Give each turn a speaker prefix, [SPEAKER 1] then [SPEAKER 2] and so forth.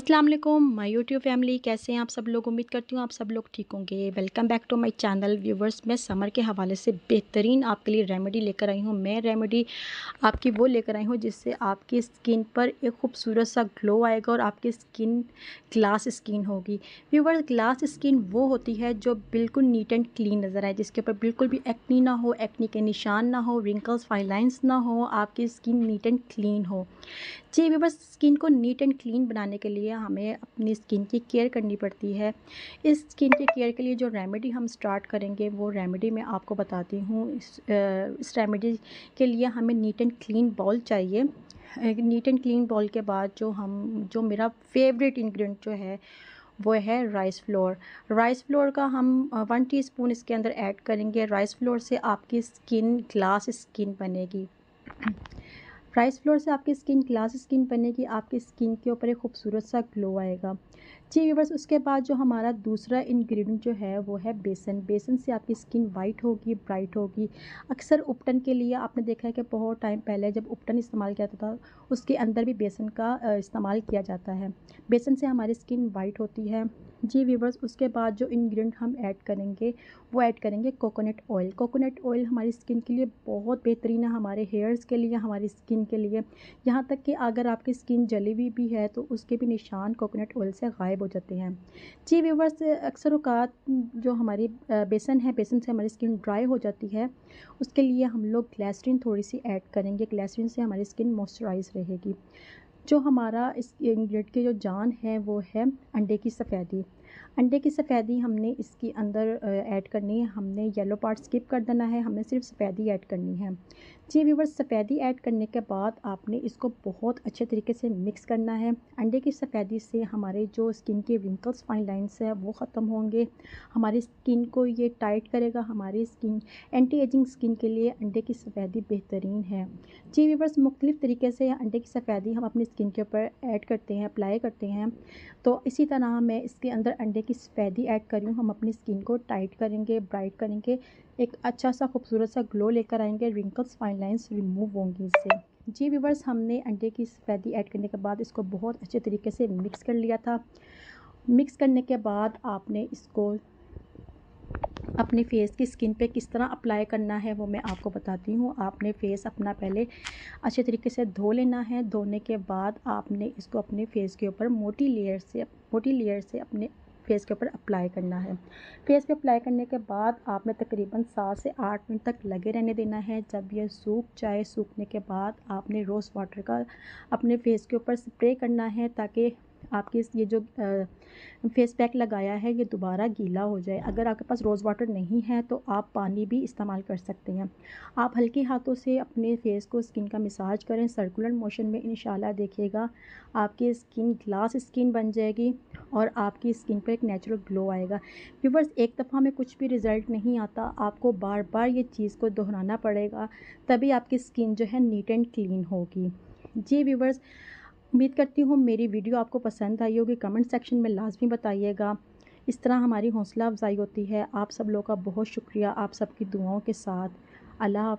[SPEAKER 1] अस्सलाम वालेकुम my YouTube family, कैसे हैं आप सब लोग। उम्मीद करती हूँ आप सब लोग ठीक होंगे। Welcome back to my channel viewers. मैं समर के हवाले से बेहतरीन आपके लिए रेमेडी लेकर आई हूँ। मैं रेमेडी आपकी वो लेकर आई हूँ जिससे आपकी स्किन पर एक खूबसूरत सा ग्लो आएगा और आपकी स्किन ग्लास स्किन होगी। व्यूवर्स, ग्लास स्किन वो होती है जो बिल्कुल नीट एंड क्लीन नज़र आए, जिसके ऊपर बिल्कुल भी एक्नी ना हो, एक्नी के निशान ना हो, रिंकल्स फाइन लाइन्स ना हो, आपकी स्किन नीट एंड क्लीन हो। जी व्यूअर्स, स्किन को नीट एंड क्लीन बनाने के लिए हमें अपनी स्किन की केयर करनी पड़ती है। इस स्किन की केयर के लिए जो रेमेडी हम स्टार्ट करेंगे वो रेमेडी मैं आपको बताती हूँ। इस रेमेडी के लिए हमें नीट एंड क्लीन बाउल चाहिए। नीट एंड क्लीन बाउल के बाद जो मेरा फेवरेट इंग्रेडिएंट जो है वो है राइस फ्लोर। राइस फ्लोर का हम 1 टीस्पून इसके अंदर ऐड करेंगे। राइस फ्लोर से आपकी स्किन ग्लास स्किन बनेगी। राइस फ्लोर से आपकी स्किन ग्लास स्किन बनेगी, आपकी स्किन के ऊपर एक खूबसूरत सा ग्लो आएगा। जी व्यूअर्स, उसके बाद जो हमारा दूसरा इंग्रेडिएंट जो है वो है बेसन। बेसन से आपकी स्किन वाइट होगी, ब्राइट होगी। अक्सर उपटन के लिए आपने देखा है कि बहुत टाइम पहले जब उपटन इस्तेमाल किया जाता था उसके अंदर भी बेसन का इस्तेमाल किया जाता है। बेसन से हमारी स्किन वाइट होती है। जी व्यूअर्स, उसके बाद जो इंग्रेडिएंट हम ऐड करेंगे वो ऐड करेंगे कोकोनट ऑयल। कोकोनट ऑयल हमारी स्किन के लिए बहुत बेहतरीन है, हमारे हेयर्स के लिए, हमारी स्किन के लिए। यहाँ तक कि अगर आपकी स्किन जली हुई भी है तो उसके भी निशान कोकोनट ऑयल से गायब हो जाते हैं। जी व्यूअर्स, अक्सर औक़ात जो हमारी बेसन है, बेसन से हमारी स्किन ड्राई हो जाती है, उसके लिए हम लोग ग्लिसरीन थोड़ी सी ऐड करेंगे। ग्लिसरीन से हमारी स्किन मॉइस्चराइज रहेगी। जो हमारा इस इंग्रेडिएंट की जो जान है वो है अंडे की सफ़ेदी। अंडे की सफ़ेदी हमने इसके अंदर ऐड करनी है। हमने येलो पार्ट स्किप कर देना है, हमने सिर्फ सफ़ेदी ऐड करनी है। जी व्यूअर्स, सफ़ेदी ऐड करने के बाद आपने इसको बहुत अच्छे तरीके से मिक्स करना है। अंडे की सफ़ेदी से हमारे जो स्किन के रिंकल्स फाइन लाइन्स है वो ख़त्म होंगे। हमारी स्किन को ये टाइट करेगा। हमारी स्किन एंटी एजिंग स्किन के लिए अंडे की सफ़ेदी बेहतरीन है। जी व्यूअर्स, मुख्तलिफ़ तरीके से अंडे की सफ़ेदी हम अपनी स्किन के ऊपर ऐड करते हैं, अप्लाई करते हैं। तो इसी तरह मैं इसके अंदर अंडे की सफ़ेदी ऐड कर रही हूँ। हम अपनी स्किन को टाइट करेंगे, ब्राइट करेंगे, एक अच्छा सा खूबसूरत सा ग्लो लेकर आएंगे। रिंकल्स फाइन लाइन्स रिमूव होंगी इससे। जी व्यूअर्स, हमने अंडे की सफ़ेदी ऐड करने के बाद इसको बहुत अच्छे तरीके से मिक्स कर लिया था। मिक्स करने के बाद आपने इसको अपने फेस की स्किन पे किस तरह अप्लाई करना है वो मैं आपको बताती हूँ। आपने फेस अपना पहले अच्छे तरीके से धो लेना है। धोने के बाद आपने इसको अपने फेस के ऊपर मोटी लेयर से अपने फेस के ऊपर अप्लाई करना है। फेस पे अप्लाई करने के बाद आपने तकरीबन 7 से 8 मिनट तक लगे रहने देना है। जब ये सूख जाए, सूखने के बाद आपने रोज़ वाटर का अपने फेस के ऊपर स्प्रे करना है ताकि आपके ये जो फेस पैक लगाया है ये दोबारा गीला हो जाए। अगर आपके पास रोज़ वाटर नहीं है तो आप पानी भी इस्तेमाल कर सकते हैं। आप हल्के हाथों से अपने फेस को, स्किन का मसाज करें सर्कुलर मोशन में। इंशाल्लाह देखिएगा आपकी स्किन ग्लास स्किन बन जाएगी और आपकी स्किन पर एक नेचुरल ग्लो आएगा। व्यूअर्स, एक दफ़ा में कुछ भी रिज़ल्ट नहीं आता, आपको बार बार ये चीज़ को दोहराना पड़ेगा, तभी आपकी स्किन जो है नीट एंड क्लीन होगी। जी व्यूअर्स, उम्मीद करती हूँ मेरी वीडियो आपको पसंद आई होगी। कमेंट सेक्शन में लाज़मी बताइएगा। इस तरह हमारी हौसला अफ़ज़ाई होती है। आप सब लोगों का बहुत शुक्रिया, आप सबकी दुआओं के साथ। अल्लाह हाफ़िज़।